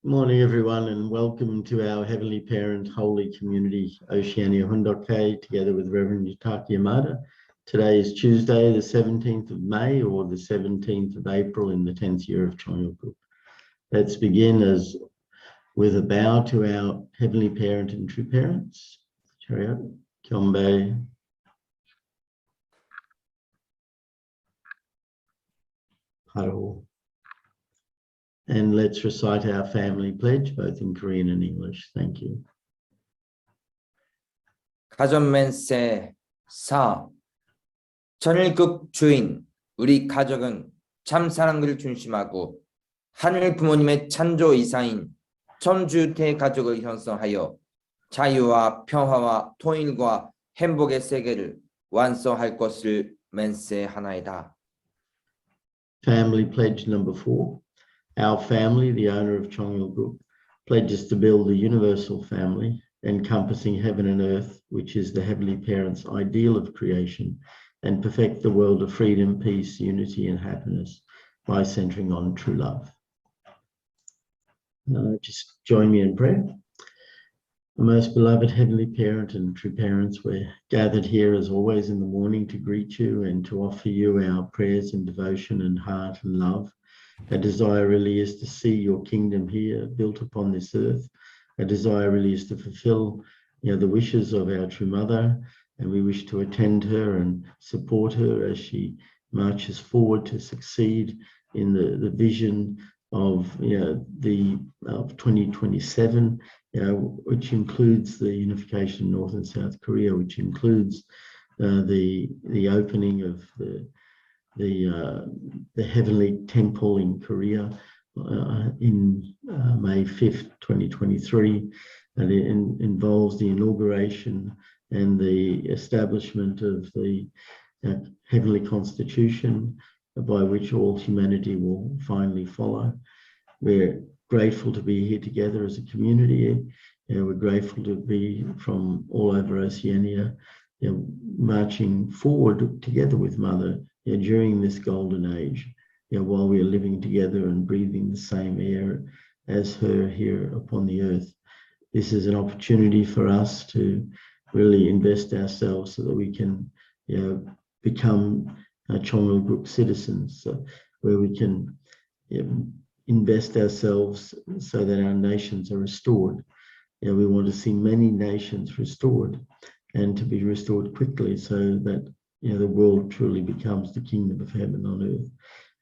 Morning, everyone, and welcome to our Heavenly Parent Holy Community, Oceania Hoon Dok Hae, together with Reverend Yutaka Yamada. Today is Tuesday, the 17th of May, or the 17th of April in the 10th year of Chongyol Group. Let's begin with a bow to our Heavenly Parent and True Parents. Chariot, Kyombe, Paro. And let's recite our family pledge, both in Korean and English. Thank you. 가전맨세 4. 천일국 주인, 우리 가족은 참 사랑을 중심하고 하늘 부모님의 찬조 이사인 천주태 가족을 형성하여 자유와 평화와 통일과 행복의 세계를 완성할 것을 맹세하나이다. Family pledge number 4. Our family, the owner of Chongyol Group, pledges to build a universal family encompassing heaven and earth, which is the Heavenly Parent's ideal of creation, and perfect the world of freedom, peace, unity, and happiness by centering on true love. Just join me in prayer. Our most beloved Heavenly Parent and True Parents, we're gathered here as always in the morning to greet you and to offer you our prayers and devotion and heart and love. Our desire really is to see your kingdom here built upon this earth. Our desire really is to fulfill the wishes of our true mother, and we wish to attend her and support her as she marches forward to succeed in the vision of 2027, which includes the unification of North and South Korea, which includes the opening of the Heavenly Temple in Korea in May 5th, 2023, and it involves the inauguration and the establishment of the Heavenly Constitution by which all humanity will finally follow. We're grateful to be here together as a community. We're grateful to be from all over Oceania, marching forward together with Mother during this golden age, while we are living together and breathing the same air as her here upon the earth. This is an opportunity for us to really invest ourselves so that we can become Chongyol Group citizens, where we can invest ourselves so that our nations are restored. We want to see many nations restored, and to be restored quickly so that the world truly becomes the kingdom of heaven on earth.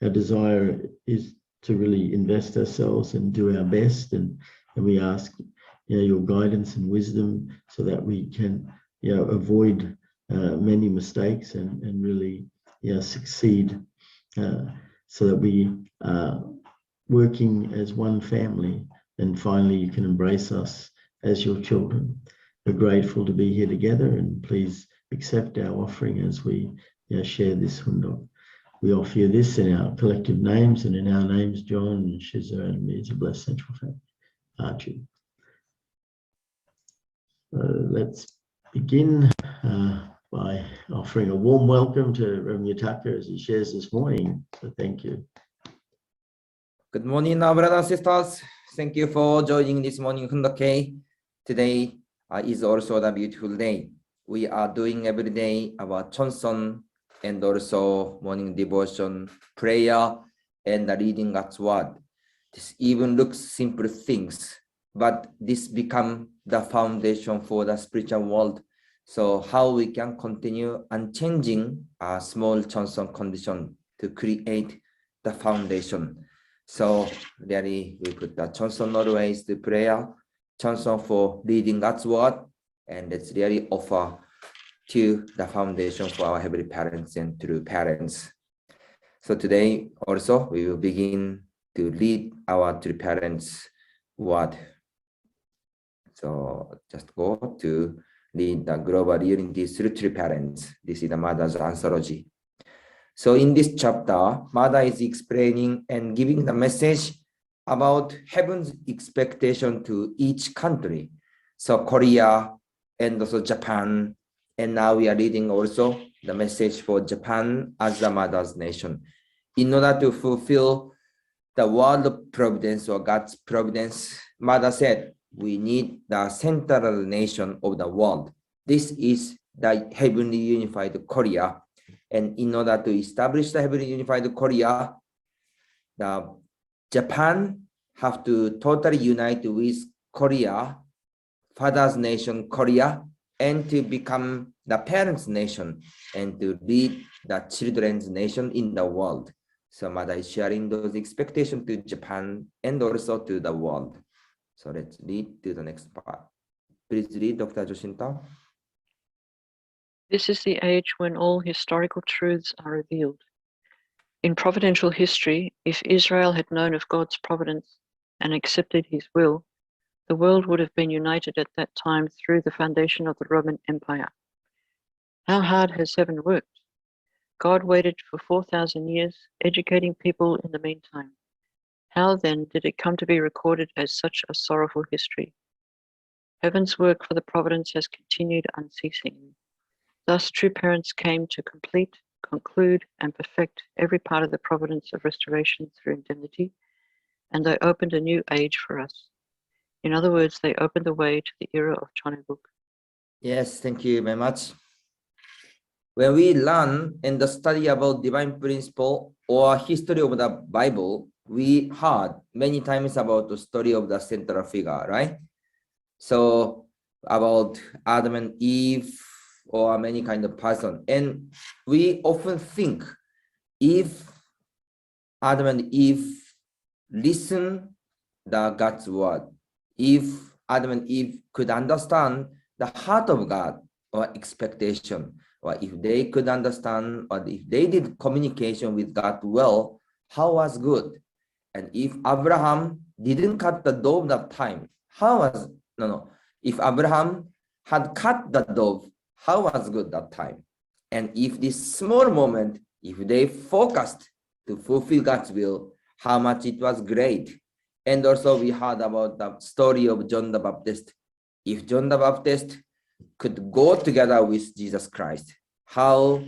Our desire is to really invest ourselves and do our best, and we ask your guidance and wisdom so that we can avoid many mistakes and really succeed, so that we are working as one family, and finally you can embrace us as your children. We're grateful to be here together, and please accept our offering as we share this Hoon Dok. We offer you this in our collective names, and in our names, John and Shiza and me as a blessed central family. Archie. Let's begin by offering a warm welcome to Reverend Yutaka as he shares this morning. So thank you. Good morning, our brothers and sisters. Thank you for joining this morning Hoon Dok Hae. Today is also a beautiful day. We are doing every day our Chonson and also morning devotion, prayer, and reading God's word. This even looks simple things, but this become the foundation for the spiritual world. So how we can continue unchanging a small Chonson condition to create the foundation. So really we put the Chonson always the prayer, Chonson for reading God's word, and let's really offer to the foundation for our Heavenly Parents and True Parents. So today also we will begin to read our True Parents word. So just go to read the global unity through True Parents. This is the Mother's Anthology. So in this chapter, Mother is explaining and giving the message about heaven's expectation to each country. So Korea and also Japan, and now we are reading also the message for Japan as the mother's nation. In order to fulfill the world providence or God's providence, Mother said, we need the central nation of the world. This is the heavenly unified Korea. And in order to establish the heavenly unified Korea, the Japan have to totally unite with Korea, father's nation Korea, and to become the parents' nation and to lead the children's nation in the world. So Mother is sharing those expectations to Japan and also to the world. So let's read to the next part. Please read, Dr. Joshinta. This is the age when all historical truths are revealed. In providential history, if Israel had known of God's providence and accepted his will, the world would have been united at that time through the foundation of the Roman Empire. How hard has heaven worked? God waited for 4,000 years, educating people in the meantime. How then did it come to be recorded as such a sorrowful history? Heaven's work for the providence has continued unceasingly. Thus, true parents came to complete, conclude, and perfect every part of the providence of restoration through indemnity, and they opened a new age for us. In other words, they opened the way to the era of Chonebuk. Yes, thank you very much. When we learn and study about divine principle or history of the Bible, we heard many times about the story of the central figure, right? So about Adam and Eve or many kind of person. And we often think if Adam and Eve listen the God's word, if Adam and Eve could understand the heart of God or expectation, or if they could understand, or if they did communication with God well, how was good? And if Abraham didn't cut the dove that time, how was, if Abraham had cut the dove, how was good that time? And if this small moment, if they focused to fulfill God's will, how much it was great. And also we heard about the story of John the Baptist. If John the Baptist could go together with Jesus Christ, how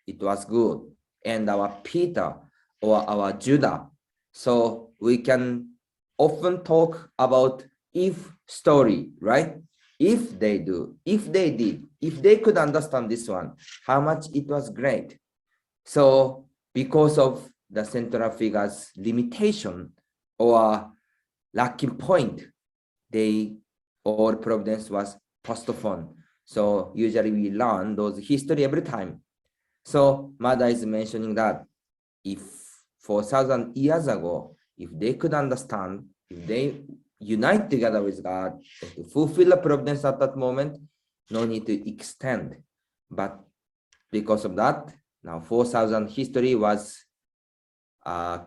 it was good. And our Peter or our Judah. So we can often talk about if story, right? If they do, if they did, if they could understand this one, how much it was great. So because of the central figure's limitation or lacking point, they or providence was postponed. So usually we learn those history every time. So Mother is mentioning that if 4,000 years ago, if they could understand, if they unite together with God to fulfill the providence at that moment, no need to extend. But because of that, now 4,000 history was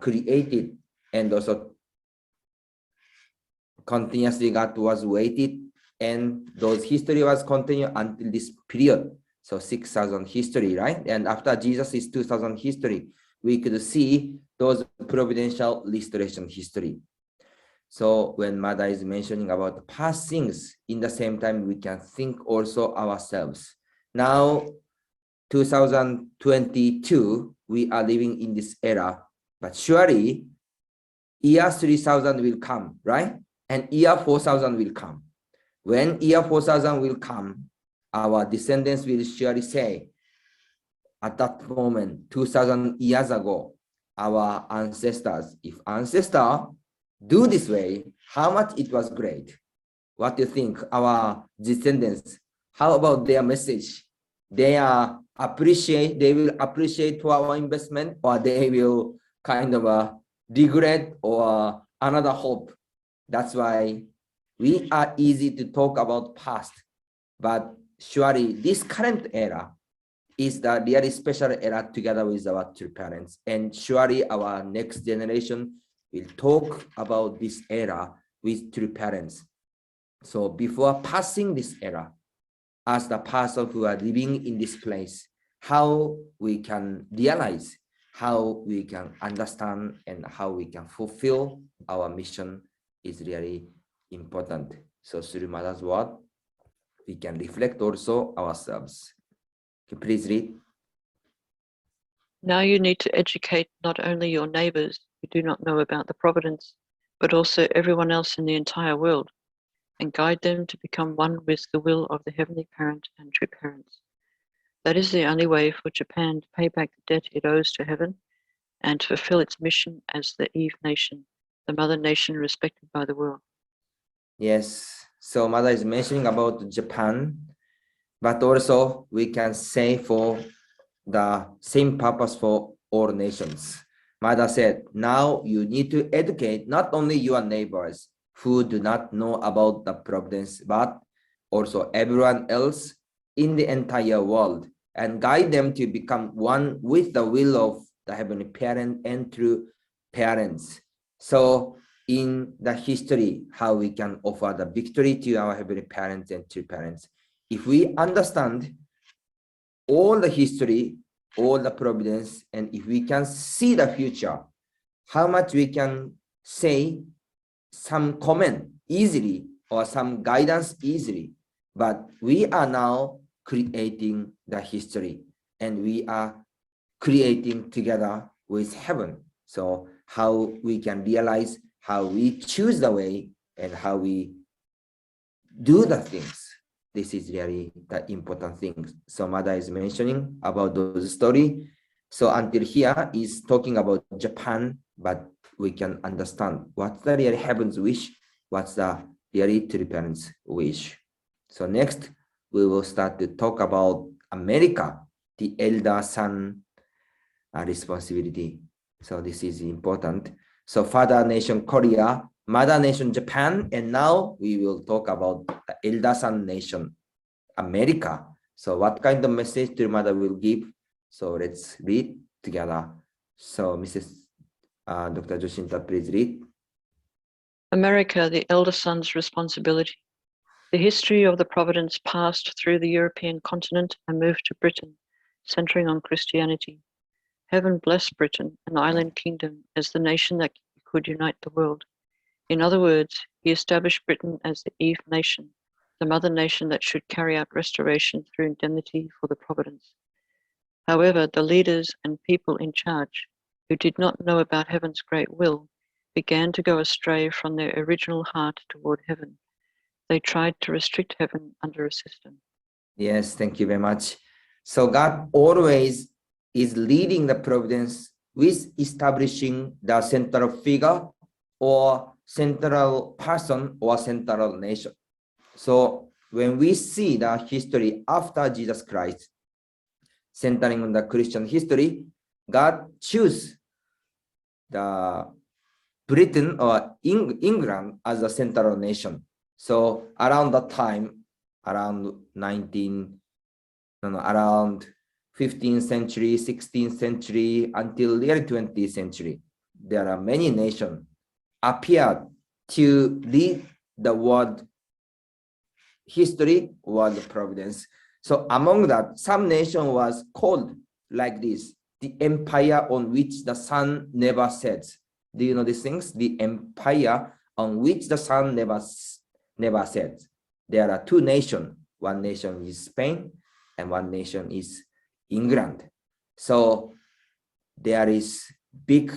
created, and also continuously God was waited, and those history was continued until this period. So 6,000 history, right? And after Jesus is 2,000 history, we could see those providential restoration history. So when Mother is mentioning about the past things, in the same time, we can think also ourselves. Now, 2022, we are living in this era, but surely year 3000 will come, right? And year 4000 will come. When year 4000 will come, our descendants will surely say, at that moment, 2000 years ago, our ancestors, if ancestors do this way, how much it was great. What do you think? Our descendants, how about their message? They will appreciate for our investment, or they will kind of regret or another hope. That's why we are easy to talk about past, but surely this current era is the really special era together with our two parents, and surely our next generation will talk about this era with true parents. So before passing this era, as the person who are living in this place, how we can realize, how we can understand, and how we can fulfill our mission is really important. So through Mother's word, we can reflect also ourselves. Okay, please read. Now you need to educate not only your neighbors, who do not know about the providence, but also everyone else in the entire world, and guide them to become one with the will of the Heavenly Parent and True Parents. That is the only way for Japan to pay back the debt it owes to heaven and to fulfill its mission as the Eve nation, the mother nation respected by the world. Yes, so Mother is mentioning about Japan, but also we can say for the same purpose for all nations. Mother said, now you need to educate not only your neighbors who do not know about the providence, but also everyone else in the entire world, and guide them to become one with the will of the Heavenly Parent and True Parents. So in the history, how we can offer the victory to our Heavenly Parents and True Parents. If we understand all the history, all the providence, and if we can see the future, how much we can say some comment easily or some guidance easily, but we are now creating the history and we are creating together with heaven. So how we can realize how we choose the way and how we do the things. This is really the important thing. So Mother is mentioning about those story. So until here is talking about Japan, but we can understand what's the really heaven's wish, what's the really True Parents' wish. So next, we will start to talk about America, the elder son responsibility. So this is important. So Father Nation Korea, Mother Nation Japan, and now we will talk about the elder son nation, America. So what kind of message the Mother will give? So let's read together. So Mrs. Dr. Joshinta, please read. America, the elder son's responsibility. The history of the providence passed through the European continent and moved to Britain, centering on Christianity. Heaven blessed Britain, an island kingdom, as the nation that could unite the world. In other words, he established Britain as the Eve nation, the mother nation that should carry out restoration through indemnity for the providence. However, the leaders and people in charge, who did not know about heaven's great will, began to go astray from their original heart toward heaven. They tried to restrict heaven under a system. Yes, thank you very much. So God always is leading the providence with establishing the central figure or central person or central nation. So when we see the history after Jesus Christ, centering on the Christian history, God chose the Britain or England as a central nation. So around that time, around 15th century, 16th century, until the early 20th century, there are many nations appeared to lead the world history, world providence. So among that, some nation was called like this, the empire on which the sun never sets. Do you know these things? The empire on which the sun never sets. There are two nations. One nation is Spain and one nation is England. So there is big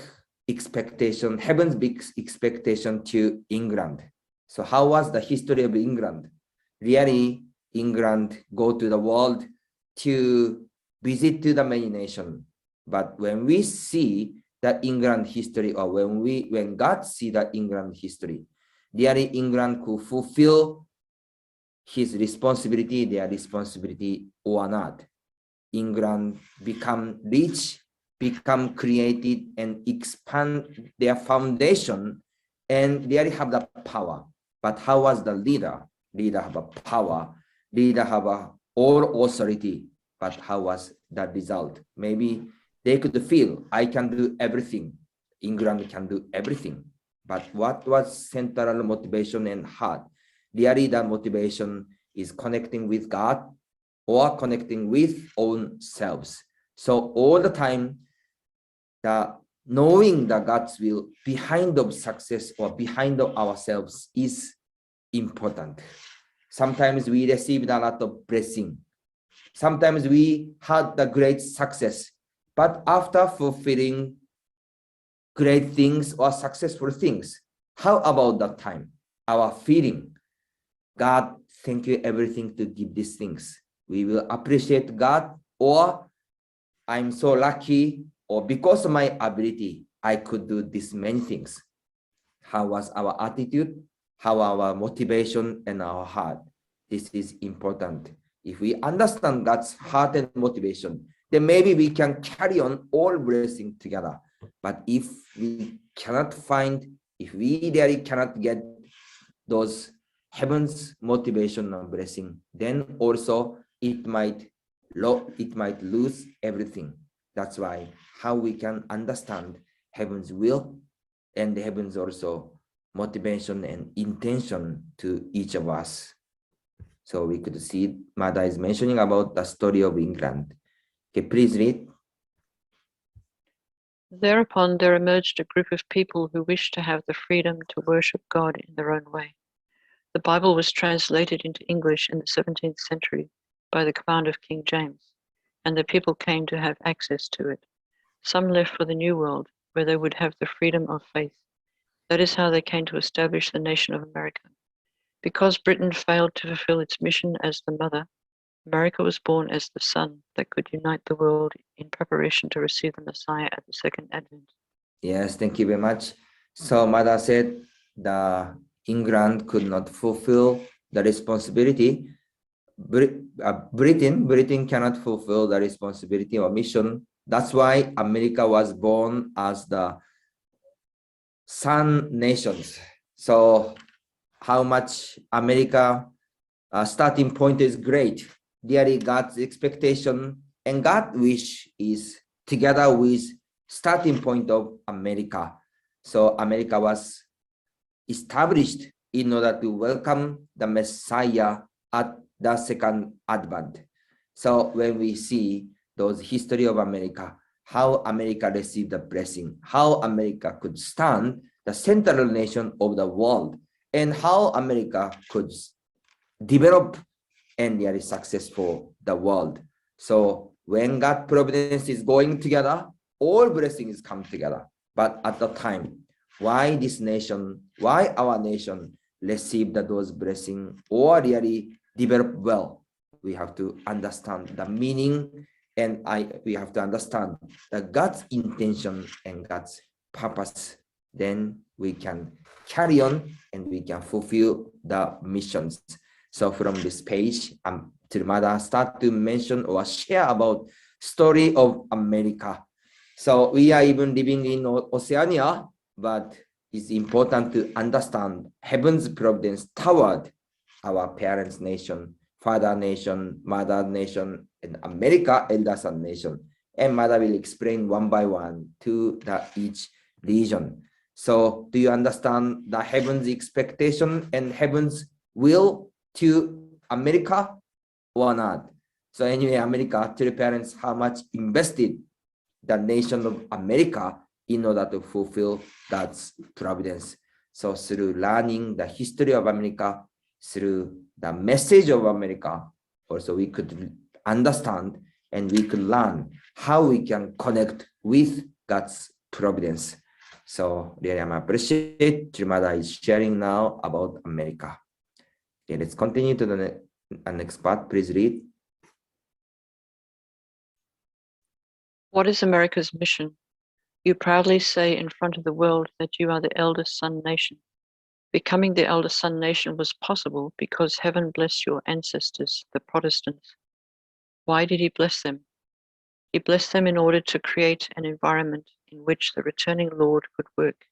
expectation, heaven's big expectation to England. So how was the history of England? Really, England go to the world to visit to the many nations. But when we see the England history, or when God see the England history, really England could fulfill his responsibility, their responsibility or not. England become rich, become created, and expand their foundation, and they have the power. But how was the leader? Leader have a power, leader have a all authority, but how was that result? Maybe they could feel, I can do everything. England can do everything. But what was central motivation and heart? Really the motivation is connecting with God or connecting with own selves. So all the time, the knowing the God's will behind of success or behind of ourselves is important. Sometimes we received a lot of blessing. Sometimes we had the great success, but after fulfilling great things or successful things. How about that time? Our feeling, God, thank you everything to give these things. We will appreciate God, or I'm so lucky, or because of my ability, I could do this many things. How was our attitude? How our motivation and our heart? This is important. If we understand God's heart and motivation, then maybe we can carry on all blessing together. But if we cannot find, if we really cannot get those heaven's motivation and blessing, then also it might lose everything. That's why how we can understand heaven's will and the heaven's also motivation and intention to each of us. So we could see Mada is mentioning about the story of England. Okay, please read. Thereupon there emerged a group of people who wished to have the freedom to worship God in their own way. The Bible was translated into English in the 17th century by the command of King James, and the people came to have access to it. Some left for the New World, where they would have the freedom of faith. That is how they came to establish the nation of America. Because Britain failed to fulfill its mission as the mother, America was born as the son that could unite the world in preparation to receive the Messiah at the second advent. Yes, thank you very much. So Mada said the England could not fulfill the responsibility. Britain cannot fulfill the responsibility or mission. That's why America was born as the sun nations. So how much America starting point is great. Really God's expectation and God's wish is together with starting point of America. So America was established in order to welcome the Messiah at the second advent. So when we see those history of America, how America received the blessing, how America could stand the central nation of the world, and how America could develop and really successful the world. So when God providence is going together, all blessings come together. But at the time, why this nation, why our nation received those blessings or really develop well? We have to understand the meaning, and we have to understand that God's intention and God's purpose. Then we can carry on and we can fulfill the missions. So from this page, Yamada start to mention or share about story of America. So we are even living in Oceania, but it's important to understand heaven's providence toward our parents' nation, father nation, mother nation, and America, elder son nation. And Mother will explain one by one to each region. So do you understand the heaven's expectation and heaven's will to America or not? So anyway, America, tell parents how much invested the nation of America in order to fulfill God's providence. So through learning the history of America, through the message of America, also we could understand and we could learn how we can connect with God's providence. So really I appreciate Yamada is sharing now about America. Okay, let's continue to the next part. Please read. What is America's mission? You proudly say in front of the world that you are the eldest son nation. Becoming the eldest son nation was possible because heaven blessed your ancestors, the Protestants. Why did he bless them? He blessed them in order to create an environment in which the returning Lord could work.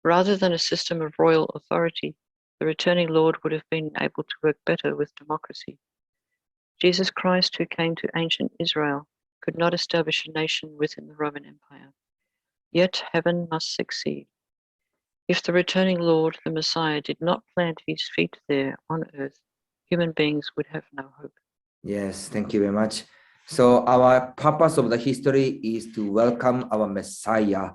Rather than a system of royal authority, the returning Lord would have been able to work better with democracy. Jesus Christ, who came to ancient Israel, could not establish a nation within the Roman Empire. Yet heaven must succeed. If the returning Lord, the Messiah, did not plant his feet there on earth, human beings would have no hope. Yes, thank you very much. So our purpose of the history is to welcome our Messiah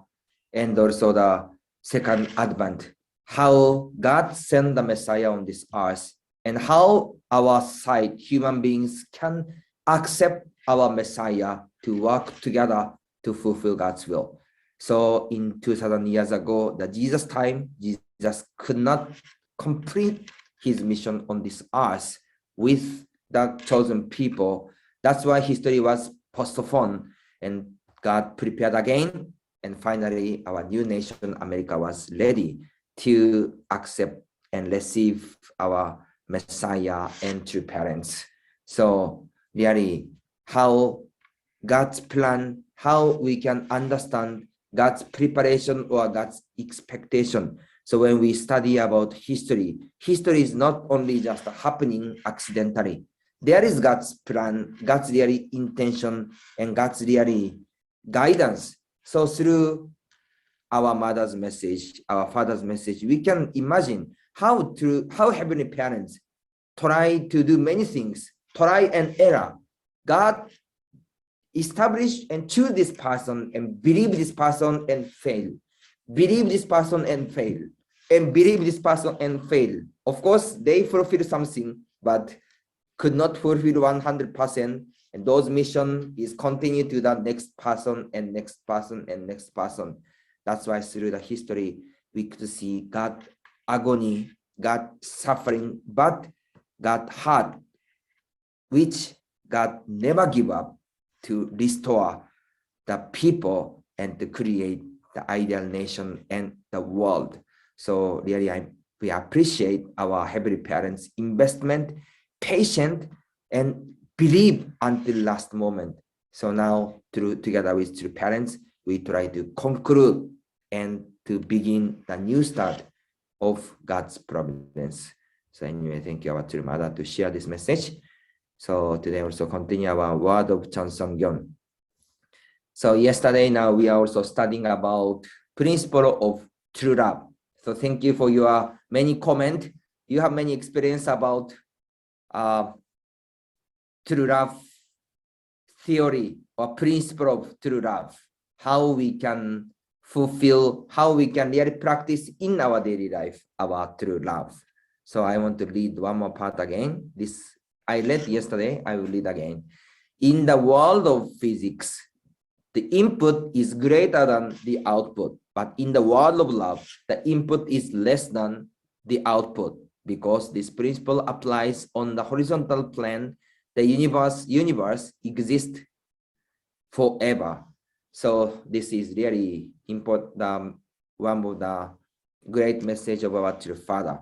and also the second advent. How God sent the Messiah on this earth and how our side, human beings, can accept our Messiah to work together to fulfill God's will. So in 2000 years ago, the Jesus time, Jesus could not complete his mission on this earth with the chosen people. That's why history was postponed and God prepared again. And finally, our new nation, America, was ready to accept and receive our Messiah and true parents. So really, how God's plan, how we can understand God's preparation or God's expectation. So when we study about history, history is not only just happening accidentally. There is God's plan, God's really intention, and God's really guidance. So through our mother's message, our father's message, we can imagine how heavenly parents try to do many things, try and error. God establish and choose this person and believe this person and fail. Believe this person and fail. And believe this person and fail. Of course, they fulfill something, but could not fulfill 100%. And those mission is continue to the next person and next person and next person. That's why through the history, we could see God agony, God suffering, but God heart, which God never give up to restore the people and to create the ideal nation and the world. So really, we appreciate our heavenly parents' investment, patient, and believe until last moment. So now, together with true parents, we try to conclude and to begin the new start of God's providence. So anyway, thank you, our true mother, to share this message. So today also continue our word of Chanseongyeon. So yesterday, now we are also studying about principle of true love. So thank you for your many comment. You have many experience about true love theory or principle of true love. How we can fulfill, how we can really practice in our daily life our true love. So I want to read one more part again. This I read yesterday, I will read again. In the world of physics, the input is greater than the output. But in the world of love, the input is less than the output. Because this principle applies on the horizontal plane, the universe exists forever. So this is really important, one of the great message of our true Father.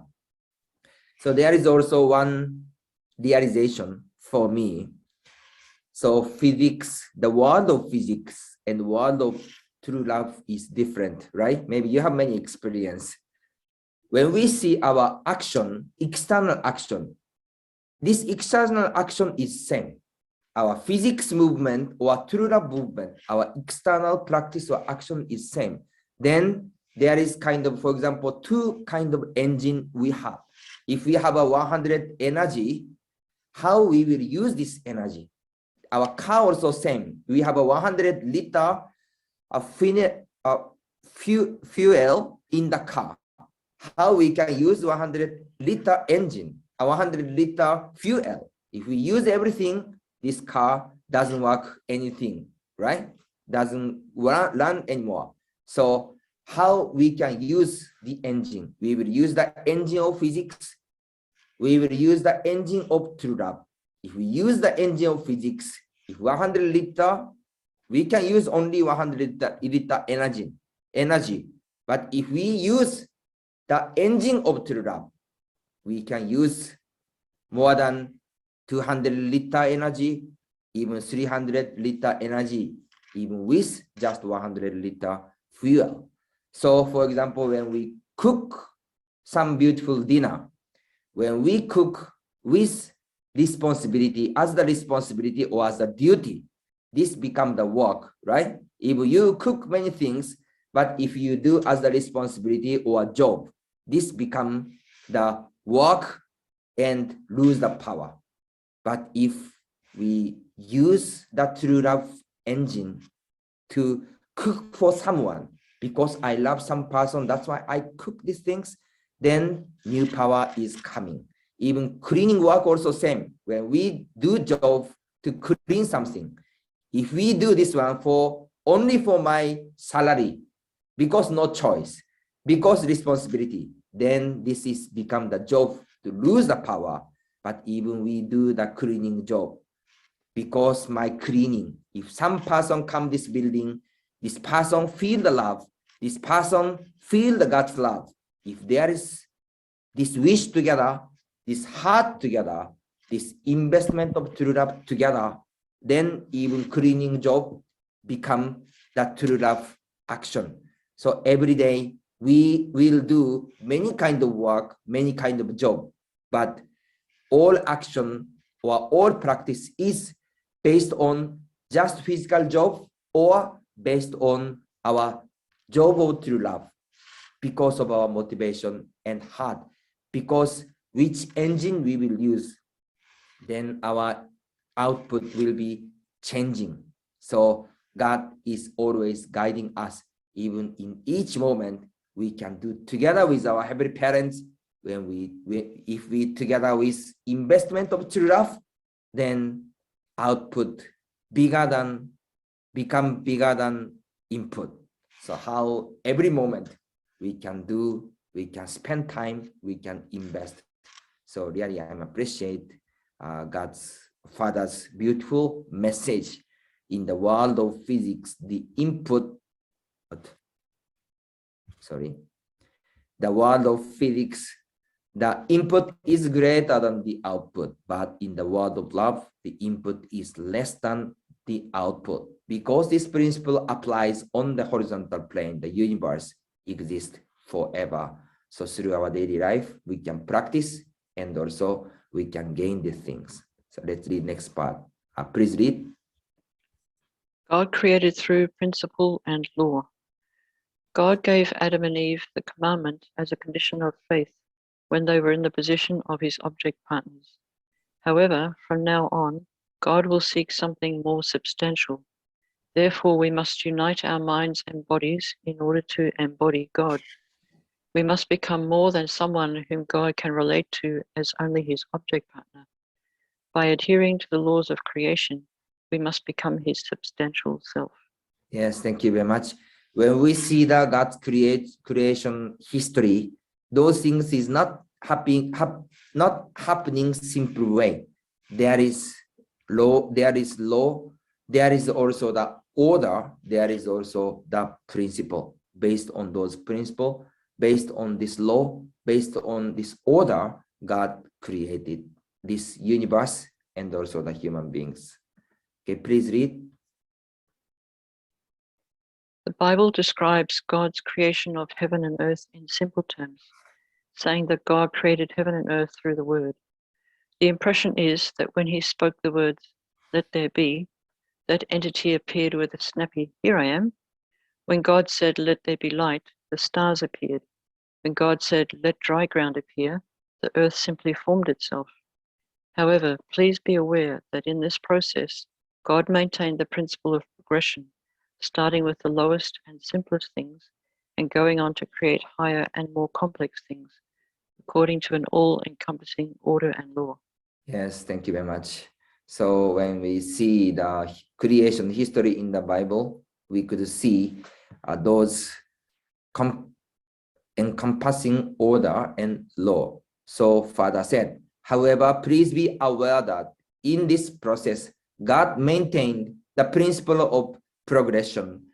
So there is also one realization for me. So physics, the world of physics and the world of true love is different, right? Maybe you have many experience. When we see our action, external action, this external action is same. Our physics movement or true love movement, our external practice or action is same. Then there is kind of, for example, two kind of engine we have. If we have a 100 energy, how we will use this energy? Our car also same. We have a 100 liter of fuel in the car. How we can use 100 liter engine, a 100 liter fuel? If we use everything, this car doesn't work anything, right? Doesn't run anymore. So how we can use the engine? We will use the engine of physics. We will use the engine of true love. If we use the engine of physics, if 100 liter, we can use only 100 liter energy. But if we use the engine of true love, we can use more than 200 liter energy, even 300 liter energy, even with just 100 liter fuel. So for example, when we cook some beautiful dinner, when we cook with responsibility, as the responsibility or as a duty, this becomes the work, right? If you cook many things, but if you do as the responsibility or job, this becomes the work and lose the power. But if we use the true love engine to cook for someone, because I love some person, that's why I cook these things, then new power is coming. Even cleaning work also same. When we do job to clean something, if we do this one for only for my salary, because no choice, because responsibility, then this is become the job to lose the power. But even we do the cleaning job, because my cleaning, if some person come this building, this person feel the love, this person feel the God's love. If there is this wish together, this heart together, this investment of true love together, then even cleaning job become the true love action. So every day we will do many kind of work, many kind of job, but all action or all practice is based on just physical job or based on our job of true love, because of our motivation and heart, because which engine we will use, then our output will be changing. So God is always guiding us, even in each moment we can do together with our heavenly parents. When if we together with investment of true love, then output become bigger than input. So how every moment we can do, we can spend time, we can invest. So really, I appreciate God's Father's beautiful message in the world of physics. The input, the world of physics, the input is greater than the output, but in the world of love, the input is less than the output, because this principle applies on the horizontal plane. The universe exists forever. So through our daily life, we can practice and also we can gain these things. So let's read next part. Please read. God created through principle and law. God gave Adam and Eve the commandment as a condition of faith when they were in the position of his object partners. However, from now on, God will seek something more substantial. Therefore, we must unite our minds and bodies in order to embody God. We must become more than someone whom God can relate to as only his object partner. By adhering to the laws of creation, we must become his substantial self. Yes, thank you very much. When we see the God's creation history, those things is not happening simple way. There is law, there is also the order, there is also the principle. Based on those principles, based on this law, based on this order, God created this universe and also the human beings. Okay, please read. The Bible describes God's creation of heaven and earth in simple terms, saying that God created heaven and earth through the word. The impression is that when he spoke the words, "Let there be," that entity appeared with a snappy, "Here I am." When God said, "Let there be light," the stars appeared. When God said, "Let dry ground appear," the earth simply formed itself. However, please be aware that in this process, God maintained the principle of progression, starting with the lowest and simplest things and going on to create higher and more complex things, according to an all-encompassing order and law. Yes, thank you very much. So when we see the creation history in the Bible, we could see those encompassing order and law. So Father said, however, please be aware that in this process, God maintained the principle of progression,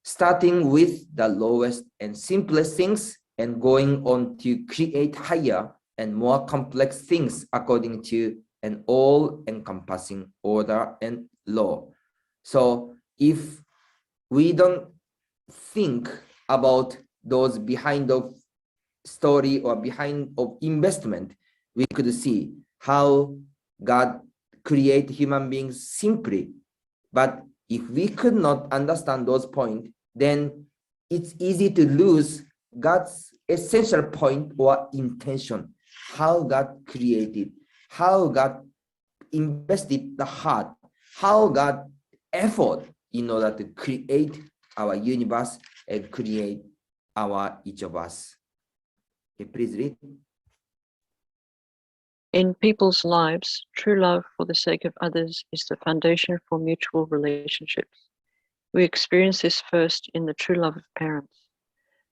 starting with the lowest and simplest things and going on to create higher and more complex things according to an all-encompassing order and law. So if we don't think about those behind of story or behind of investment, we could see how God create human beings simply. But if we could not understand those points, then it's easy to lose God's essential point or intention, how God created, how God invested the heart, how God effort in order to create our universe and create each of us. Okay, please read. In people's lives, true love for the sake of others is the foundation for mutual relationships. We experience this first in the true love of parents.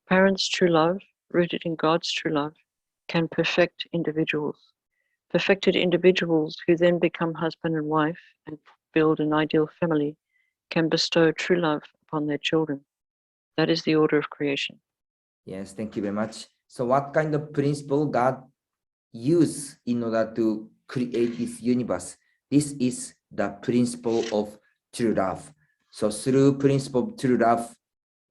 Parents' true love, rooted in God's true love, can perfect individuals. Perfected individuals who then become husband and wife and build an ideal family can bestow true love upon their children. That is the order of creation. Yes, thank you very much. So what kind of principle God used in order to create this universe? This is the principle of true love. So through principle of true love,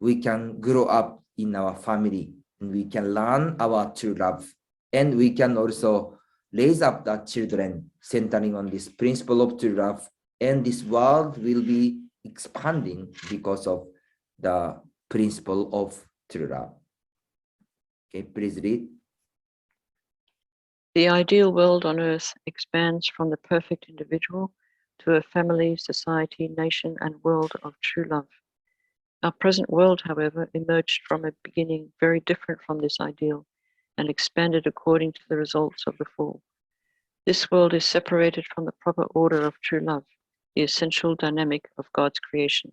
we can grow up in our family and we can learn our true love, and we can also raise up the children centering on this principle of true love, and this world will be expanding because of the principle of true love. Okay, please read. The ideal world on earth expands from the perfect individual to a family, society, nation, and world of true love. Our present world, however, emerged from a beginning very different from this ideal and expanded according to the results of the fall. This world is separated from the proper order of true love, the essential dynamic of God's creation.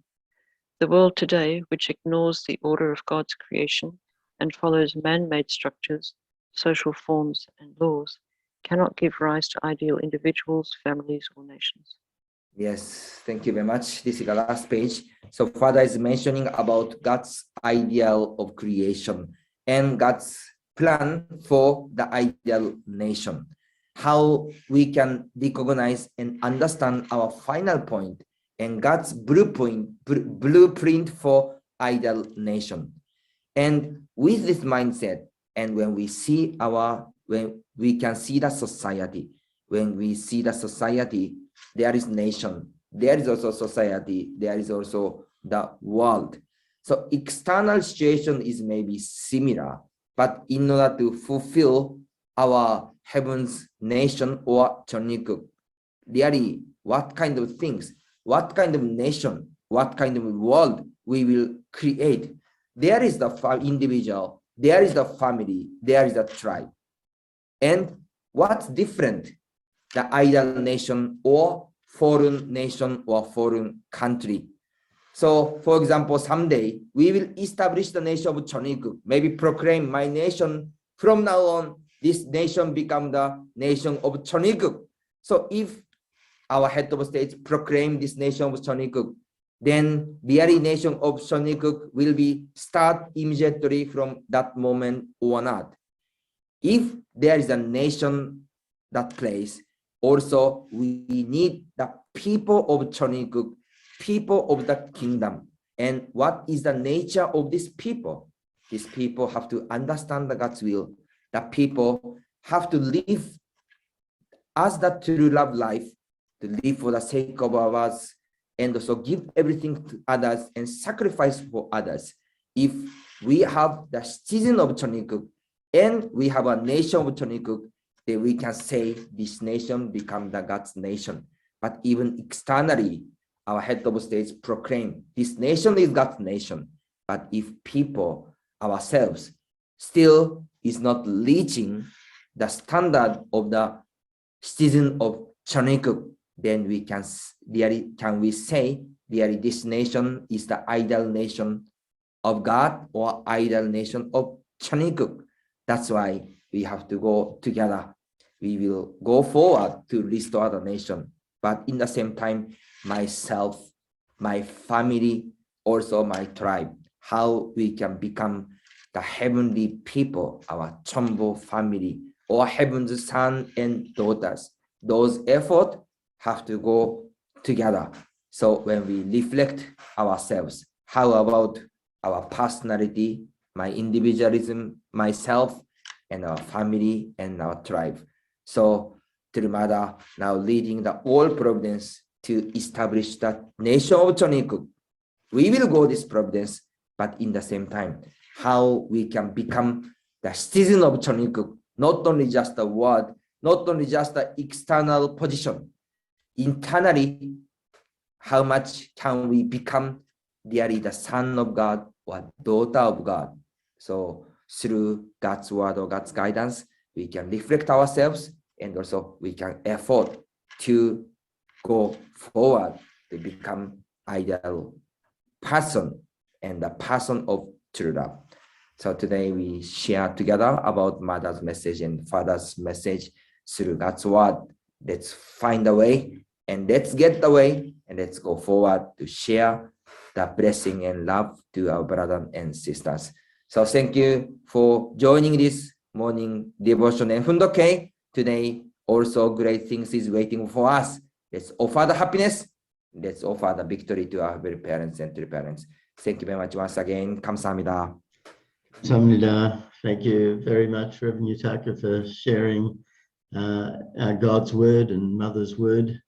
The world today, which ignores the order of God's creation and follows man-made structures, social forms, and laws, cannot give rise to ideal individuals, families, or nations. Yes, thank you very much. This is the last page. So Father is mentioning about God's ideal of creation and God's plan for the ideal nation. How we can recognize and understand our final point and God's blueprint for ideal nation. And with this mindset, and when we can see the society, when we see the society, there is nation, there is also society, there is also the world. So external situation is maybe similar, but in order to fulfill our heaven's nation or Chonikuk, really what kind of things, what kind of nation, what kind of world we will create. There is the individual, there is the family, there is the tribe. And what's different? The ideal nation or foreign nation or foreign country. So, for example, someday we will establish the nation of Chonikuk, maybe proclaim my nation from now on, this nation become the nation of Chonikuk. So if our head of state proclaim this nation of Chonikuk, then the very nation of Chonikuk will be start immediately from that moment or not. If there is a nation that place, also we need the people of Chonikuk, people of the kingdom. And what is the nature of these people? These people have to understand the God's will. The people have to live as the true love life, to live for the sake of others, and also give everything to others and sacrifice for others. If we have the citizen of Chonikuk and we have a nation of Chonikuk, then we can say this nation become the God's nation. But even externally, our head of states proclaim this nation is God's nation. But if people ourselves still is not reaching the standard of the citizen of Chonikuk, then we can we say this nation is the ideal nation of God or ideal nation of Chonikuk. That's why we have to go together. We will go forward to restore the nation. But in the same time, myself, my family, also my tribe, how we can become the heavenly people, our Chombo family, or heaven's son and daughters. Those efforts have to go together. So when we reflect ourselves, how about our personality, my individualism, myself, and our family and our tribe? So Yamada now leading the all providence to establish the nation of Chonikuk. We will go this providence, but in the same time, how we can become the citizen of Chonikuk, not only just the word, not only just the external position. Internally, how much can we become really the son of God or daughter of God? So through God's word or God's guidance, we can reflect ourselves, and also we can afford to go forward to become ideal person and the person of true love. So today we share together about mother's message and father's message through God's word. Let's find a way and let's get the way and let's go forward to share the blessing and love to our brothers and sisters. So thank you for joining this morning devotion and Hoon Dok Hae. Today also great things is waiting for us. Let's offer the happiness. Let's offer the victory to our parents and to parents. Thank you very much once again. 감사합니다. Samnida, thank you very much, Reverend Yutaka, for sharing God's word and Mother's word,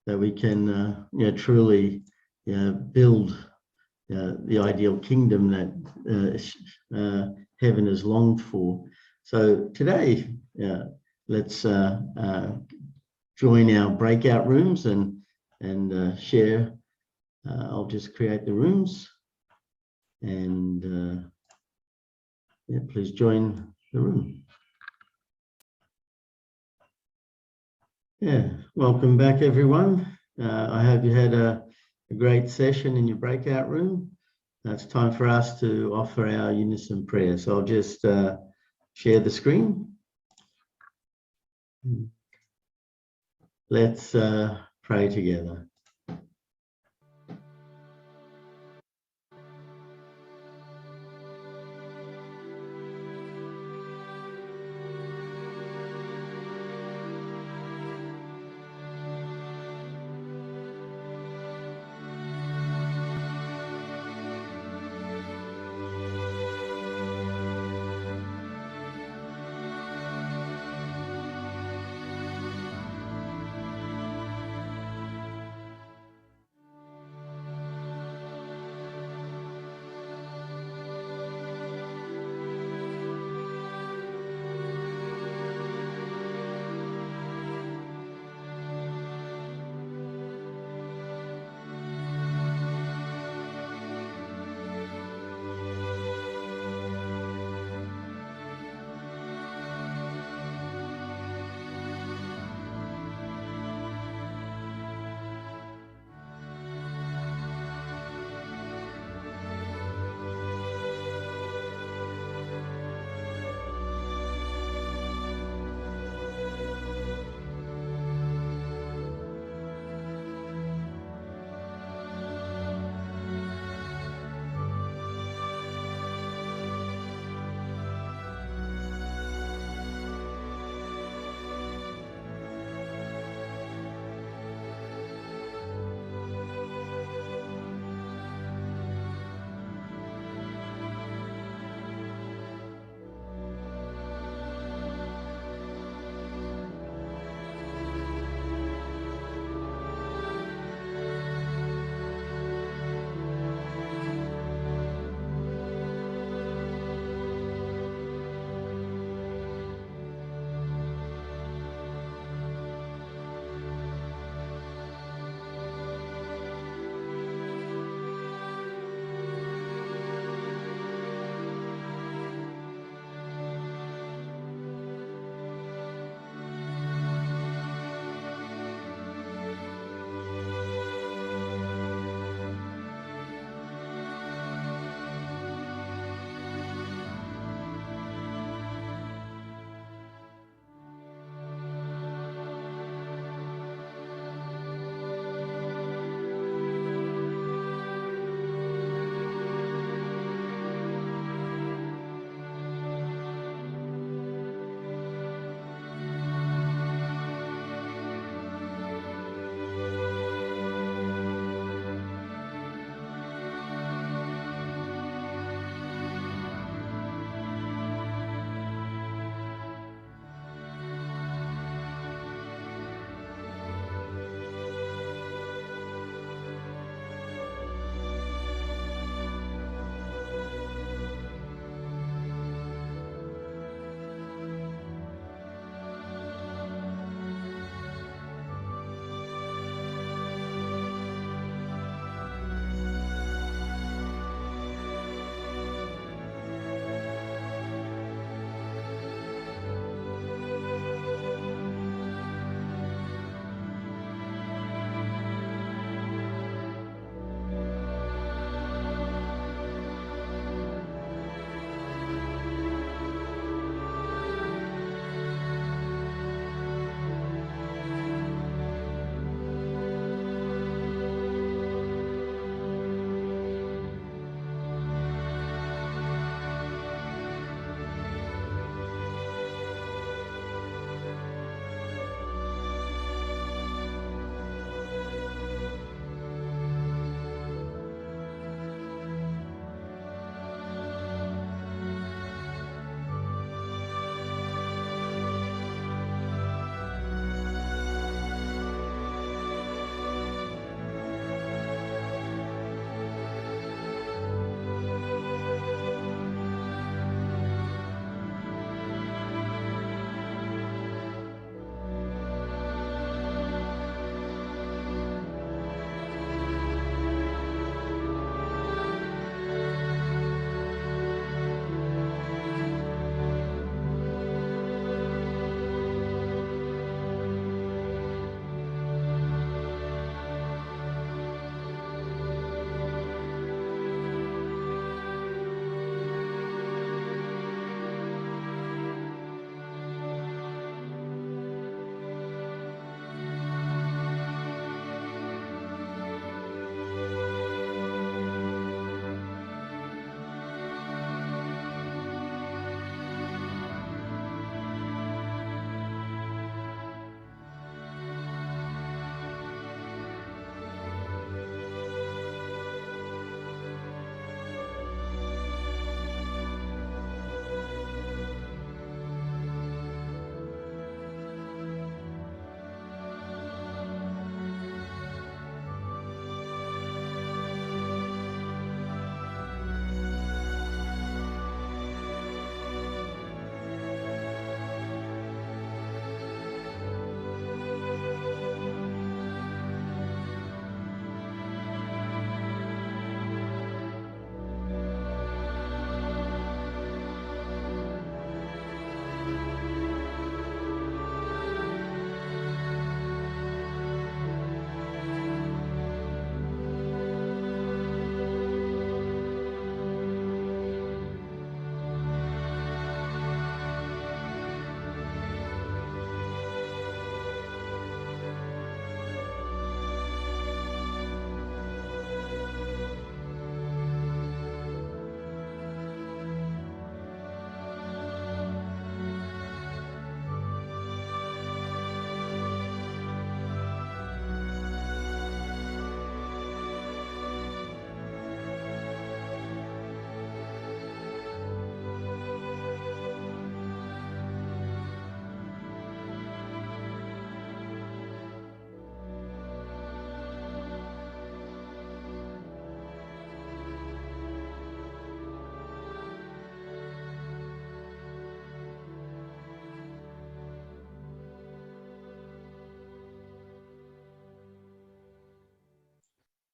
that we can truly build the ideal kingdom that heaven has longed for. So today, let's join our breakout rooms and share. I'll just create the rooms and please join the room. Welcome back, everyone. I hope you had a great session in your breakout room. It's time for us to offer our unison prayer. So I'll just share the screen. Let's pray together.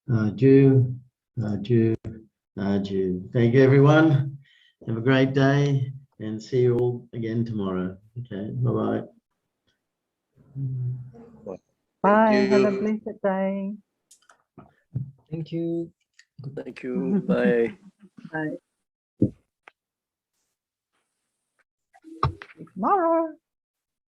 Ju, Ju, Ju. Thank you, everyone. Have a great day and see you all again tomorrow. Okay, bye-bye. Bye. Have a blessed day. Thank you. Thank you. Bye. Bye. Tomorrow.